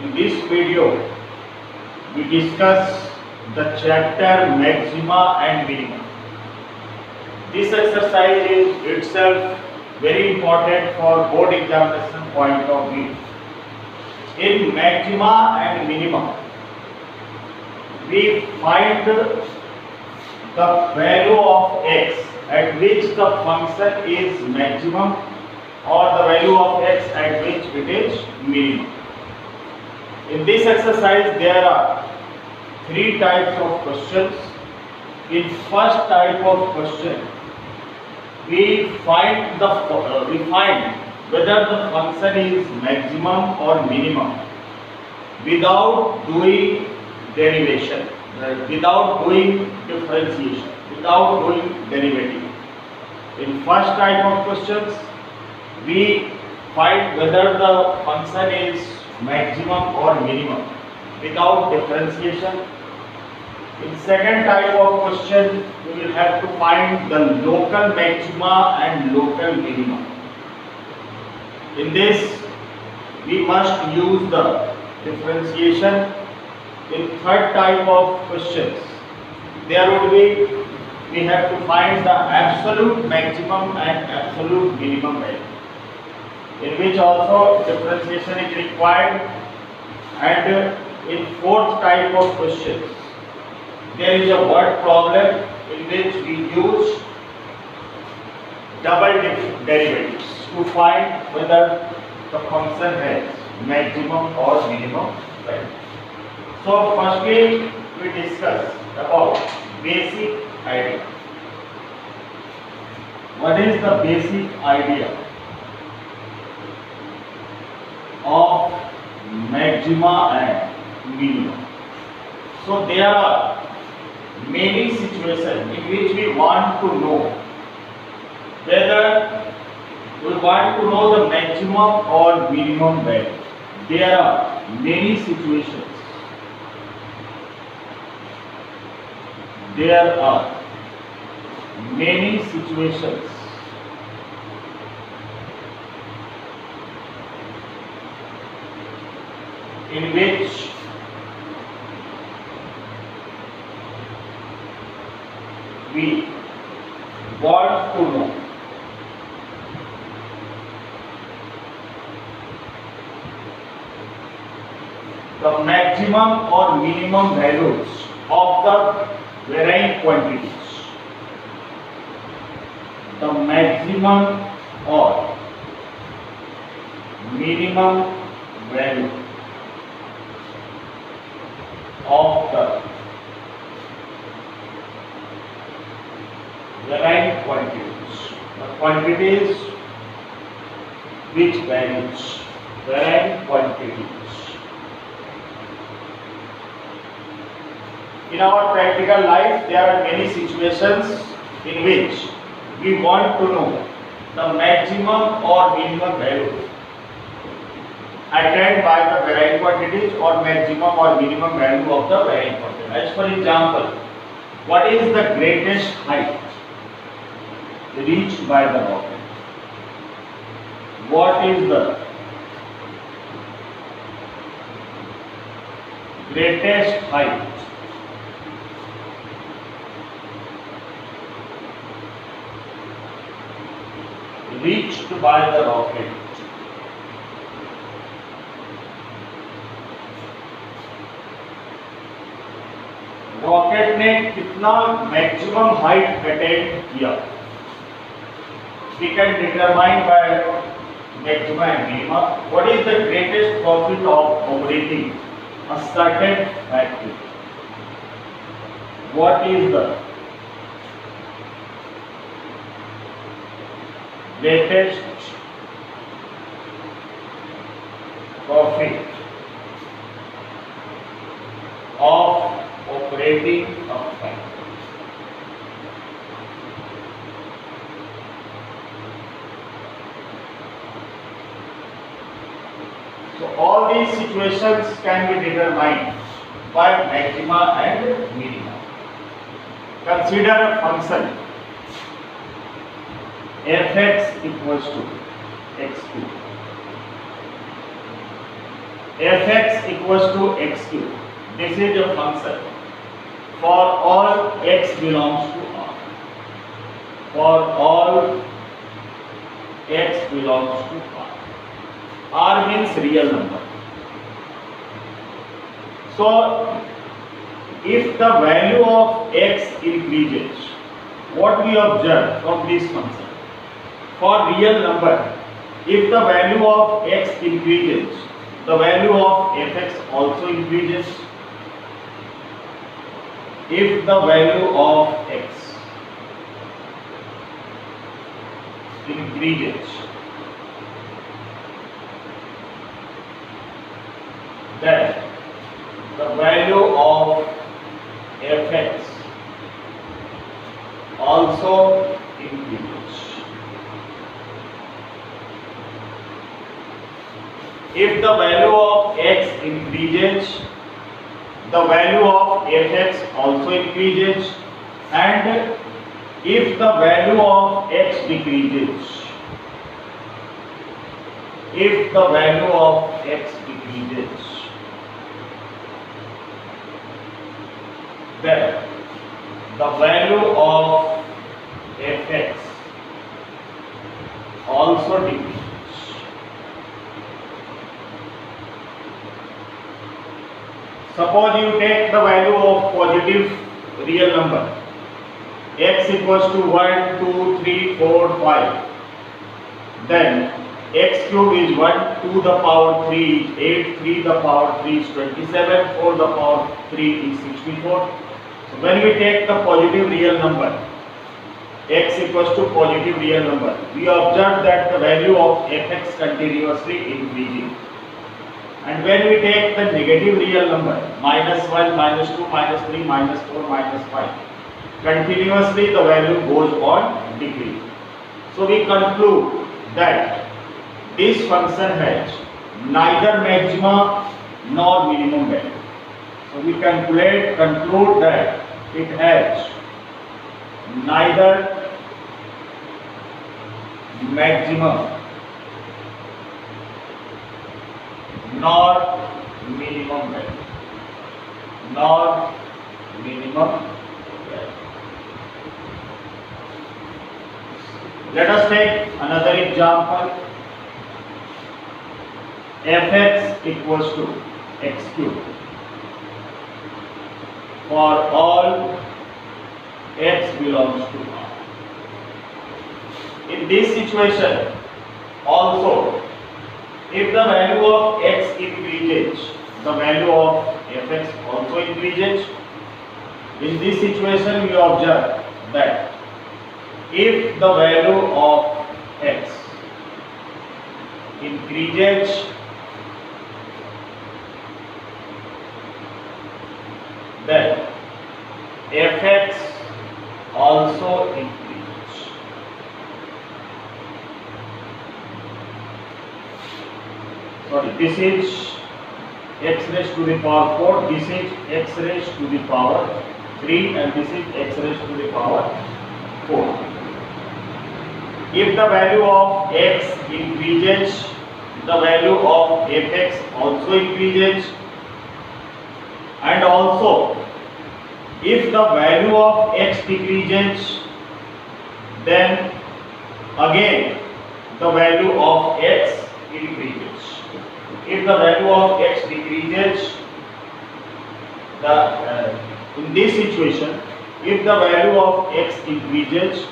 In this video, we discuss the chapter maxima and minima. This exercise is itself very important for board examination point of view. In maxima and minima, we find the value of x at which the function is maximum or the value of x at which it is minimum. In this exercise, there are three types of questions. In first type of question, we find whether the function is maximum or minimum without doing derivation, without doing differentiation, without doing derivative. In first type of questions, we find whether the function is maximum or minimum without differentiation. In second type of question, we will have to find the local maxima and local minima. In this, we must use the differentiation. In third type of questions, we have to find the absolute maximum and absolute minimum value, in which also differentiation is required. And in fourth type of questions, there is a word problem in which we use double derivatives to find whether the function has maximum or minimum value. So firstly, we discuss about basic idea. What is the basic idea of maxima and minima? So there are many situations in which we want to know whether we want to know the maximum or minimum value. There are many situations. There are many situations in which we want to know the maximum or minimum values of the varying quantities. The maximum or minimum value of the varying quantities. The quantities which varies. Varying quantities. In our practical life, there are many situations in which we want to know the maximum or minimum value attained by the varying quantities or maximum or minimum value of the varying quantity. As for example, what is the greatest height reached by the rocket? What is the greatest height reached by the rocket? Rocket ने कितना maximum height attain किया? We can determine by maxima and minima. What is the greatest profit of operating a certain factory? What is the greatest profit of operating a factory? So all these situations can be determined by maxima and minima. Consider a function fx equals to x2. fx equals to x cube. This is a function for all x belongs to R. For all x belongs to R. R means real number. So if the value of x increases, what we observe from this function? For real number, if the value of x increases, the value of fx also increases. If the value of x increases, then the value of fx also increases. If the value of x increases, the value of fx also increases, and if the value of x decreases, if the value of x decreases, then the value of fx also decreases. Suppose you take the value of positive real number, x equals to 1, 2, 3, 4, 5. Then x cube is 1, 2 the power 3 is 8, 3 the power 3 is 27, 4 the power 3 is 64. So when we take the positive real number, x equals to positive real number, we observe that the value of fx continuously increasing. And when we take the negative real number, minus 1, minus 2, minus 3, minus 4, minus 5, continuously the value goes on decreasing. So we conclude that this function has neither maxima nor minimum value. So we conclude that it has neither maximum nor minimum value. Let us take another example. fx equals to x cube for all x belongs to R. In this situation also, if the value of x increases, the value of fx also increases. In this situation we observe that if the value of x increases, then fx also increases. Sorry, this is x raised to the power 4, this is x raised to the power 3, and this is x raised to the power 4. If the value of x increases, the value of fx also increases, and also if the value of x decreases, then again the value of x increases. If the value of x decreases, in this situation, if the value of x increases,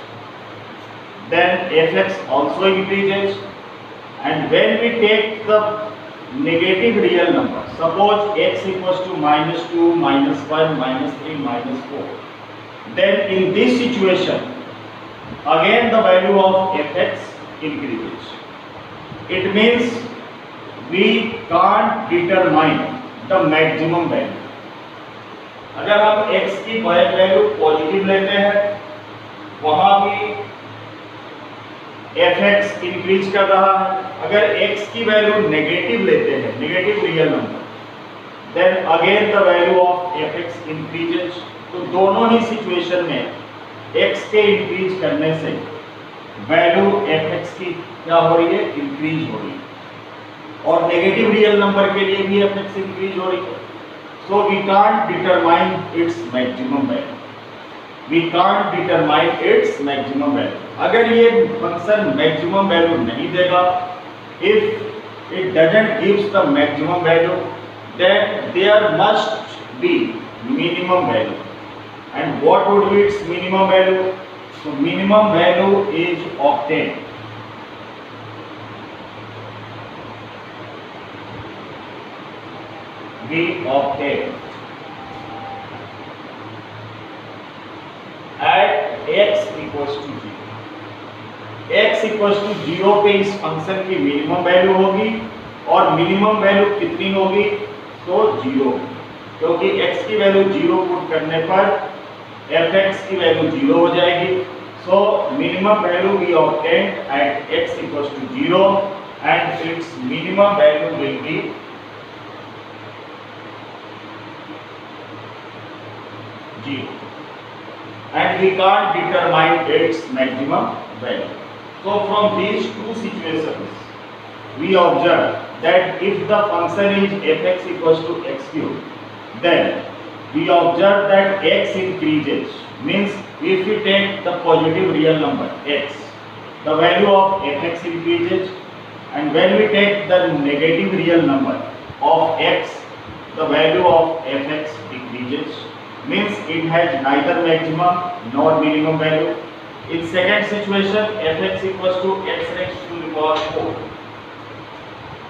then fx also increases. And when we take the negative real number, suppose x equals to minus 2, minus 1, minus 3, minus 4, then in this situation again the value of fx increases. It means we can't determine the maximum value. अगर हम x की value positive लेते हैं, वहां भी fx increase कर रहा है. अगर x की वैल्यू नेगेटिव लेते हैं, negative real number, then again the value of fx increases. तो दोनों ही सिचुएशन में x के इंक्रीज करने से वैल्यू fx की क्या हो रही है, इंक्रीज हो रही है. और नेगेटिव रियल नंबर के लिए भी fx इंक्रीज हो रही है. So we can't determine its maximum value. We can't determine its maximum value. अगर ये फंक्शन मैक्सिमम वैल्यू नहीं देगा, if it doesn't gives the maximum value, then there must be minimum value. And what would be its minimum value? So minimum value is obtained at x equals to 0. x equals to 0 पे इस function की minimum value होगी और minimum value कितनी होगी? तो 0, क्योंकि x की वैल्यू 0 पुट करने पर fx की वैल्यू 0 हो जाएगी. So minimum value we obtained at x equals to 0 and its minimum value will be 0, and we can't determine its maximum value. So from these two situations we observe that if the function is fx equals to x cube, then we observe that x increases, means if we take the positive real number x, the value of fx increases, and when we take the negative real number of x, the value of fx decreases, means it has neither maximum nor minimum value. In second situation, fx equals to x raised to the power 4.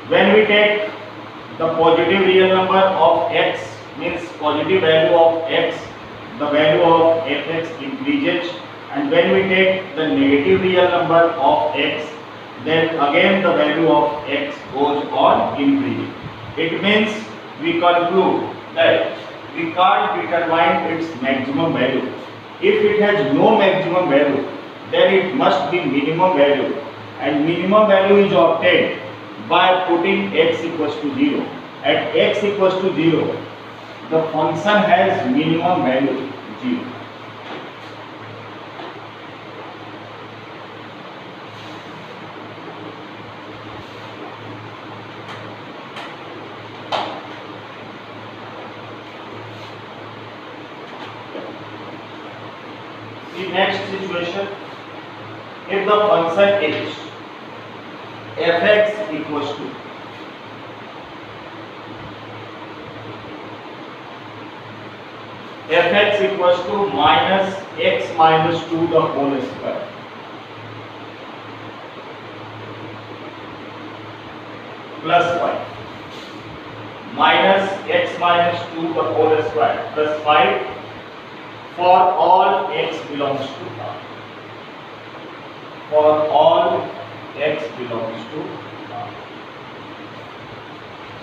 When we take the positive real number of x, means positive value of x, the value of fx increases, and when we take the negative real number of x, then again the value of x goes on increasing. It means we conclude that we can't determine its maximum value. If it has no maximum value, then it must be minimum value, and minimum value is obtained by putting x equals to 0. At x equals to 0, the function has minimum value 0. The next situation, if the function is fx equals to minus x minus 2 the whole square plus 5, minus x minus 2 the whole square plus 5 for all x belongs to R. For all x belongs to R.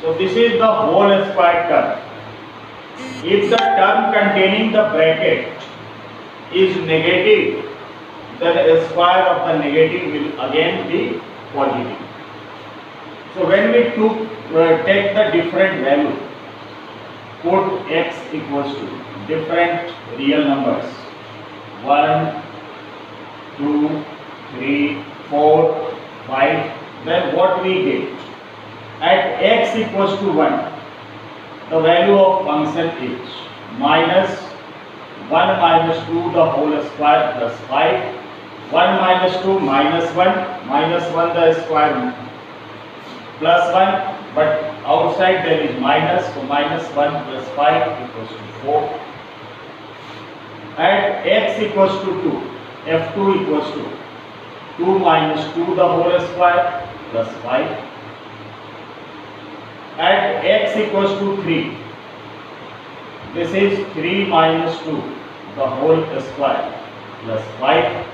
So this is the whole square term. If the term containing the bracket is negative, then the square of the negative will again be positive. So when we take the different value, put x equals to different real numbers 1, 2, 3, 4, 5, then what we get? At x equals to 1, the value of function is minus 1 minus 2 the whole square plus 5, 1 minus 2 minus 1 the square plus 1, but outside there is minus, so minus 1 plus 5 equals to 4. At x equals to 2, f2 equals to 2 minus 2 the whole square plus 5. At x equals to 3, this is 3 minus 2 the whole square plus 5,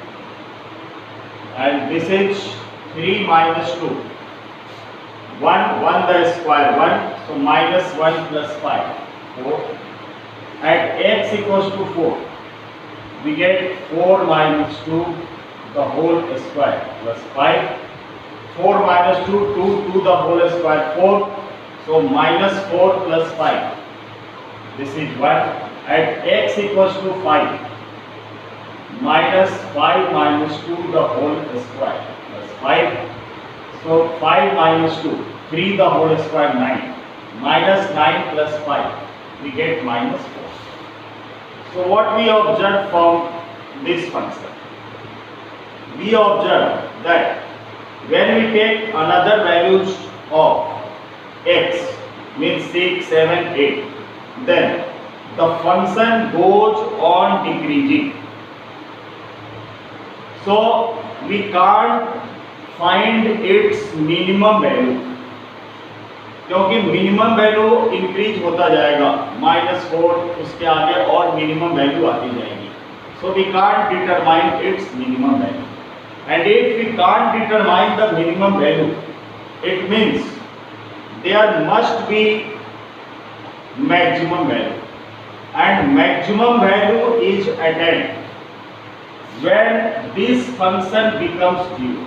and this is 3 minus 2, 1 the square 1, so minus 1 plus 5, 4. At x equals to 4, we get 4 minus 2 the whole square plus 5, 4 minus 2, 2 the whole square 4, so minus 4 plus 5, this is 1. At x equals to 5, minus 5 minus 2 the whole square plus 5, so 5 minus 2, 3 the whole square 9. Minus 9 plus 5. We get minus 4. So what we observe from this function? We observe that when we take another values of x, means 6, 7, 8, then the function goes on decreasing. So we can't find its minimum value, क्योंकि minimum value increase होता जाएगा, -4 उसके आगे और minimum value आती जाएगी. So we can't determine its minimum value, and if we can't determine the minimum value, it means there must be maximum value, and maximum value is attained when this function becomes 0,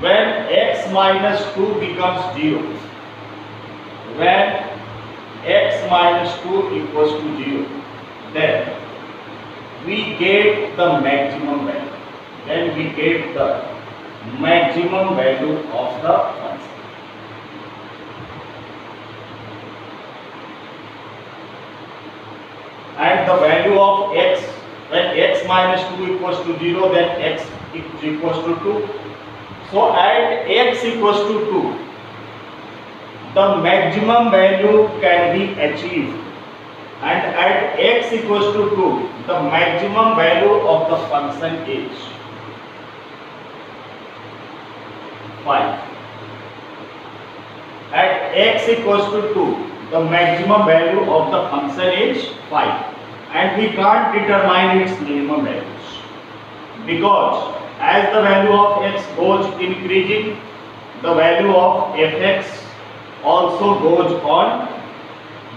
when x minus 2 becomes 0, when x minus 2 equals to 0, then we get the maximum value. Then we get the maximum value of the function. And the value of x, when x minus 2 equals to 0, then x is equals to 2. So at x equals to 2, the maximum value can be achieved, and at x equals to 2, the maximum value of the function is 5. At x equals to 2, the maximum value of the function is 5. And we can't determine its minimum values, because as the value of x goes increasing, the value of fx also goes on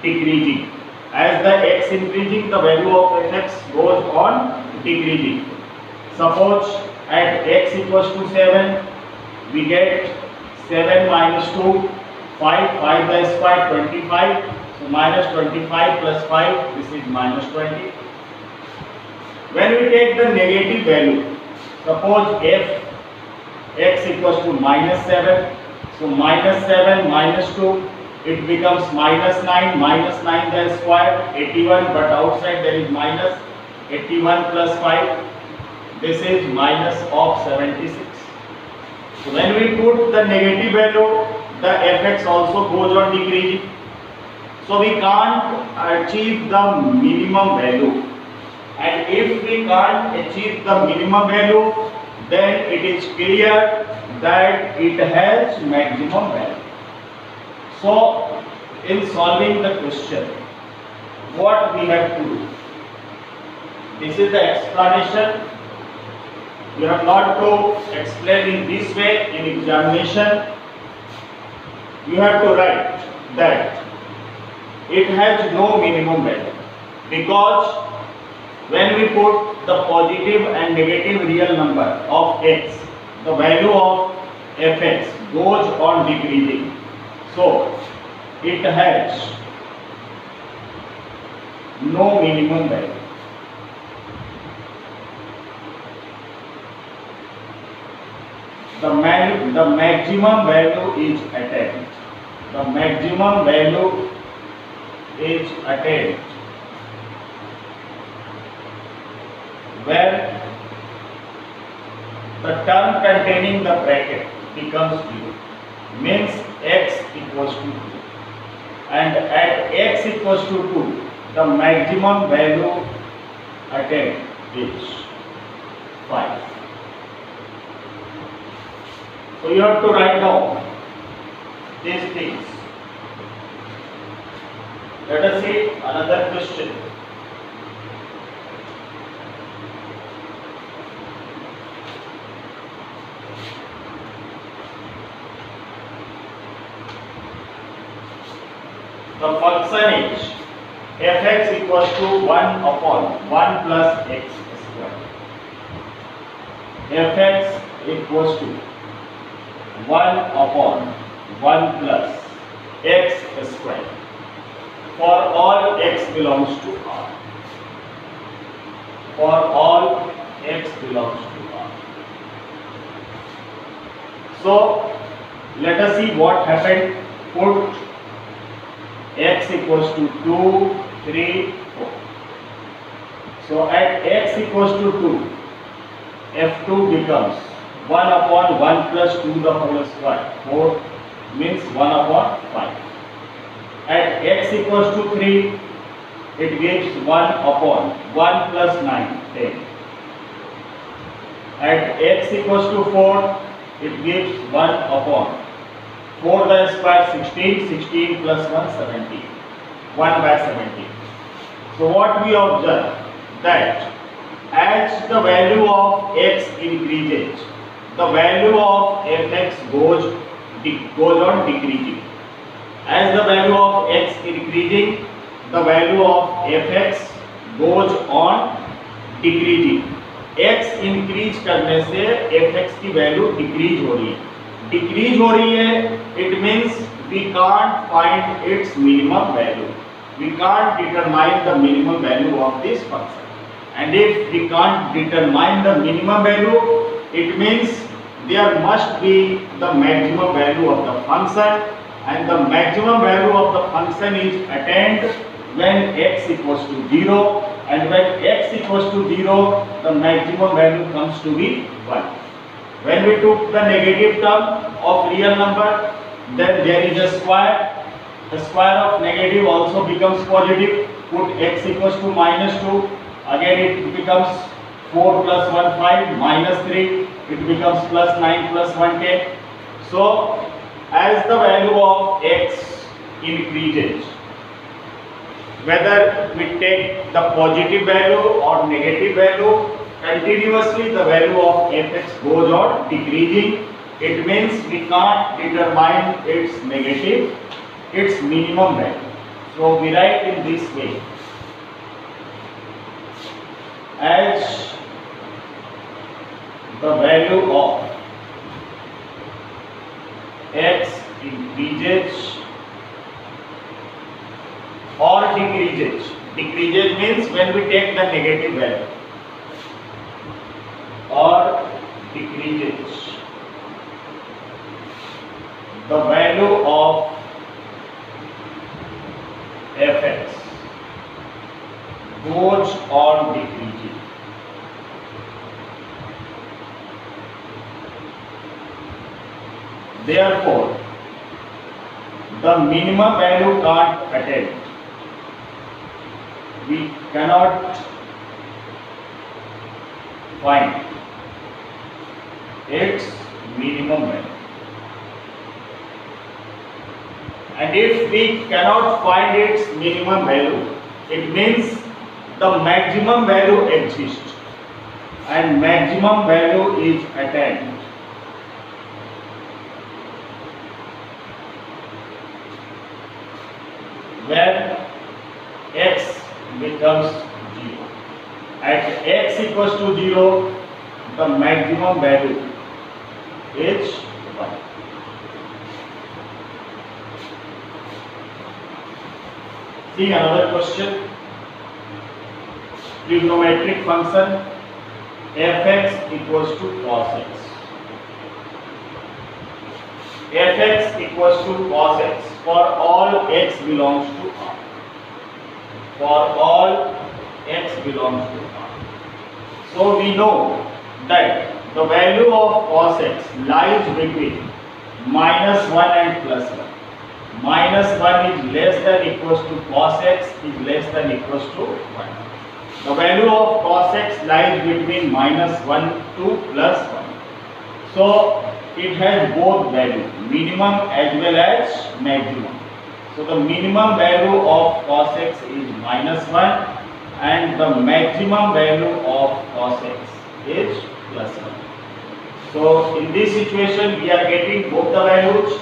decreasing. As the x increasing, the value of fx goes on decreasing. Suppose at x equals to 7, we get 7 minus 2, 5, 5 the square 25. So minus 25 plus 5, this is minus 20. When we take the negative value, suppose f x equals to minus 7, so minus 7 minus 2, it becomes minus 9, minus 9 the square 81, but outside there is minus 81 plus 5, this is minus of 76. So when we put the negative value, the fx also goes on decreasing. So we can't achieve the minimum value, and if we can't achieve the minimum value, then it is clear that it has maximum value. So in solving the question, what we have to do? This is the explanation. You have not to explain in this way in examination. You have to write that it has no minimum value, because when we put the positive and negative real number of x, the value of fx goes on decreasing. So it has no minimum value. The maximum value is attained. The maximum value is attained when the term containing the bracket becomes 0, means x equals to 2, and at x equals to 2, the maximum value attained is 5. So you have to write down these things. Let us see another question. The function is fx equals to 1 upon 1 plus x square. Fx equals to 1 upon 1 plus x square for all x belongs to R. For all x belongs to R. So Let us see what happened. Put x equals to 2, 3, 4. So at x equals to 2, f2 becomes 1 upon 1 plus 2 the whole square. 4 means 1 upon 5. At x equals to 3, it gives 1 upon 1 plus 9, 10. At x equals to 4, it gives 1 upon 4 the square 16, 16 plus 1, 17. 1 by 17. So what we observe that as the value of x increases, the value of fx goes on decreasing. As the value of x increasing, the value of fx goes on decreasing. x increase करने से fx की value decrease हो रही है. Decrease हो रही है, it means we can't find its minimum value. We can't determine the minimum value of this function. And if we can't determine the minimum value, it means there must be the maximum value of the function, and the maximum value of the function is attained when x equals to 0, and when x equals to 0, the maximum value comes to be 1. When we took the negative term of real number, then there is a square. The square of negative also becomes positive. Put x equals to -2. Again it becomes 4 plus 1, 5, minus 3. It becomes plus 9 plus 1, 10. So, as the value of x increases, whether we take the positive value or negative value, continuously the value of fx goes on decreasing. It means we can't determine its negative, its minimum value. So we write in this way: as the value of x increases or decreases. Decreases means when we take the negative value, or decreases, the value of fx goes on decreasing. Therefore, the minimum value can't attain. We cannot find its minimum value. And if we cannot find its minimum value, it means the maximum value exists, and maximum value is attained when x becomes 0. At x equals to 0, the maximum value is 1. See another question. Trigonometric function fx equals to cos x. Fx equals to cos x for all x belongs to R. For all x belongs to R. So we know that the value of cos x lies between -1 and +1. -1 is less than equals to cos x is less than equals to 1. The value of cos x lies between -1 to +1. So it has both value, minimum as well as maximum. So the minimum value of cos x is -1 and the maximum value of cos x is +1. So in this situation we are getting both the values,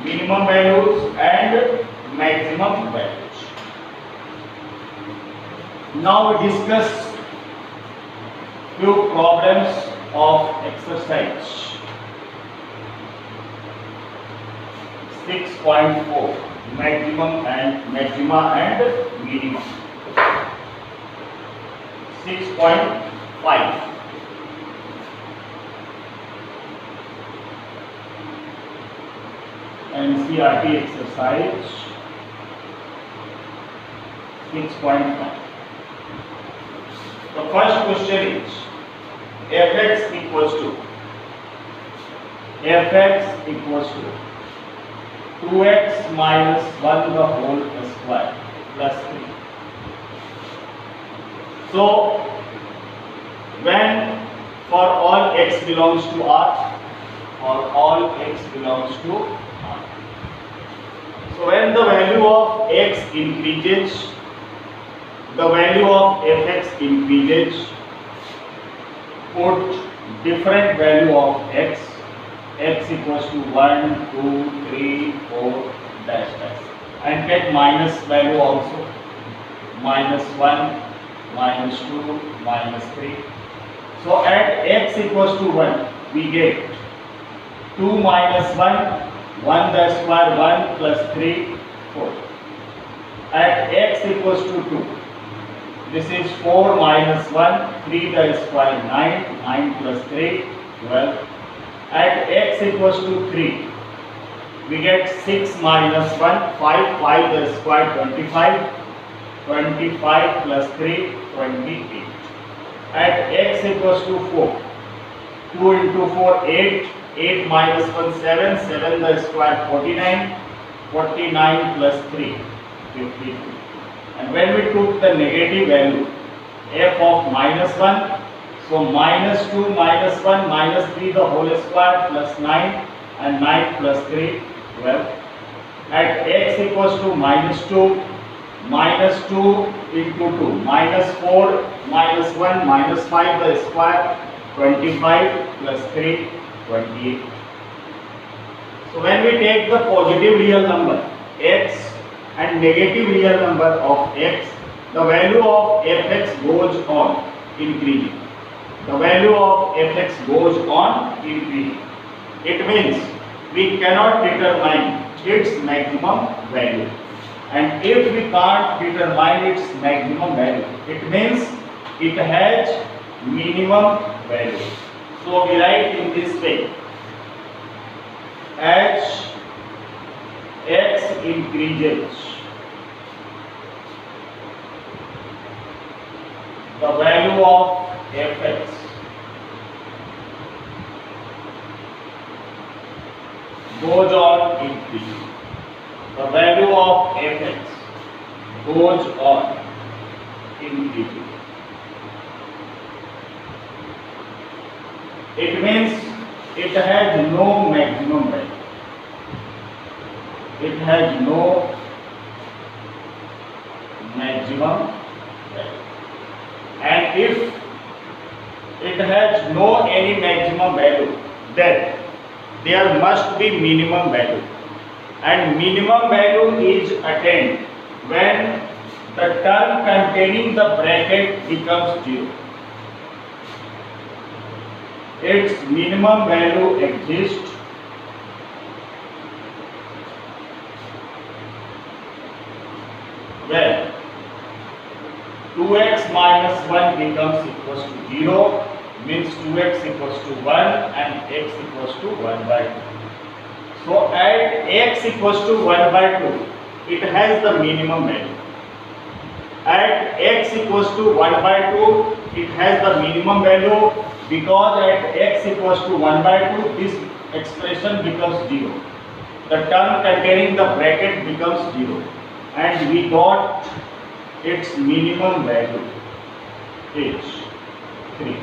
minimum values and maximum values. Now we discuss few problems of exercise 6.4, maximum and maxima and minimum. 6.5. NCERT exercise 6.1. The first question is fx equals to 2x minus 1 the whole square plus 3. So when for all x belongs to R, so when the value of x increases, the value of fx increases, put different value of x equals to 1, 2, 3, 4 dash dash, and take minus value also, minus 1, minus 2, minus 3. So at x equals to 1, we get 2 minus 1, 1 the square 1 plus 3, 4. At x equals to 2, this is 4 minus 1, 3 the square 9, 9 plus 3, 12. At x equals to 3, we get 6 minus 1, 5, 5 the square 25, 25 plus 3, 28. At x equals to 4, 2 into 4, 8, 8 minus 1, 7, 7 the square 49, 49 plus 3, 52. And when we took the negative value f of minus 1, so minus 2 minus 1 minus 3 the whole square plus 9, and 9 plus 3, 12. At x equals to minus 2, minus 2 into 2, minus 4 minus 1 minus 5 the square 25 plus 3, 28. So when we take the positive real number x and negative real number of x, the value of fx goes on increasing. The value of fx goes on increasing. It means we cannot determine its maximum value. And if we can't determine its maximum value, it means it has minimum value. So we write in this way: as x increases, the value of fx goes on increasing. The value of fx goes on increasing. It means it has no maximum value. It has no maximum value. And if it has no any maximum value, then there must be minimum value. And minimum value is attained when the term containing the bracket becomes 0. Its minimum value exists when 2x minus 1 becomes equals to 0, means 2x equals to 1 and x equals to 1 by 2. So at x equals to 1 by 2, it has the minimum value. At x equals to 1 by 2, it has the minimum value, because at x equals to 1 by 2, this expression becomes 0. The term containing the bracket becomes 0. And we got its minimum value is 3.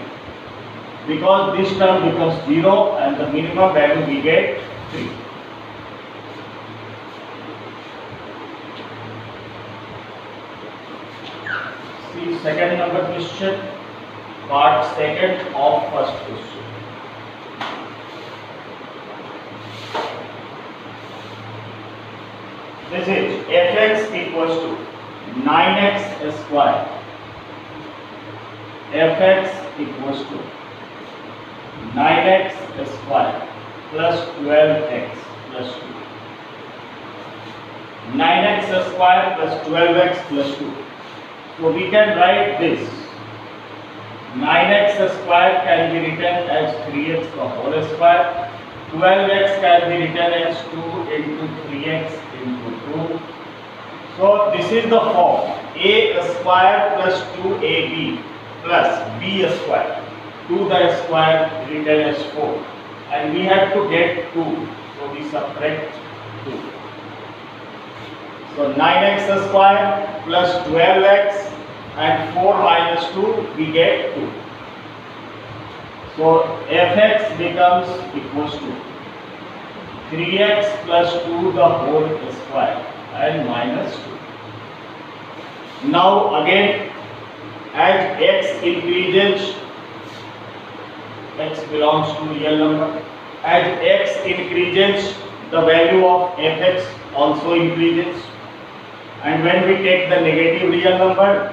Because this term becomes 0 and the minimum value we get 3. See second number question, part second of first question. This is fx equals to 9x square. Fx equals to 9x square plus 12x plus 2. 9x square plus 12x plus 2. So we can write this. 9x square can be written as 3x the whole square. 12x can be written as 2x into 3x into 2. So this is the form a square plus 2ab plus b square. 2 the square written as 4, and we have to get 2, so we subtract 2. So 9x square plus 12x and 4 minus 2, we get 2. So fx becomes equals to 3x plus 2 the whole square and minus 2. Now again, as x increases, x belongs to real number. As x increases, the value of fx also increases. And when we take the negative real number,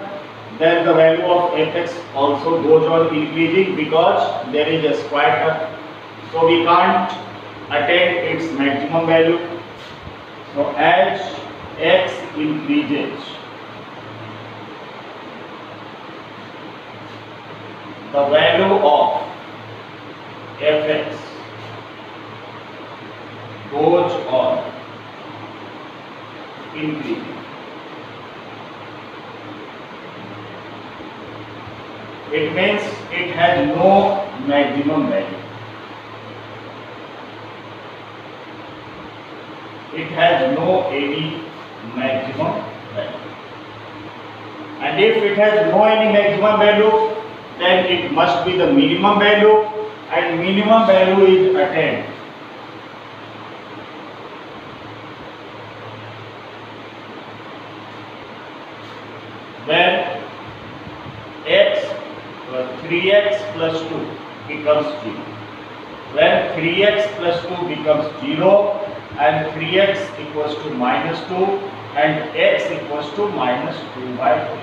then the value of fx also goes on increasing because there is a square term. So we can't attain its maximum value. So as x increases, the value of fx goes on increasing. It means it has no maximum value. It has no any maximum value. And if it has no any maximum value, then it must be the minimum value, and minimum value is attained when x 3x plus 2 becomes 0. When 3x plus 2 becomes 0 and 3x equals to minus 2 and x equals to minus 2 by 3.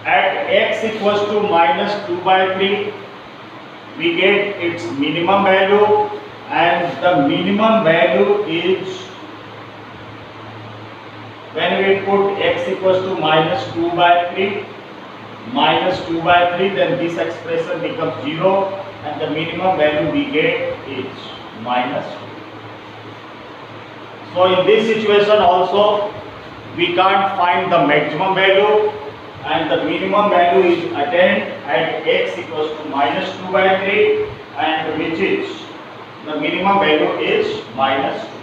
At x equals to minus 2 by 3, we get its minimum value, and the minimum value is when we put x equals to minus 2 by 3, then this expression becomes 0, and the minimum value we get is minus 2. So in this situation also, we can't find the maximum value, and the minimum value is attained at x equals to minus 2 by 3, and which is the minimum value is minus 2.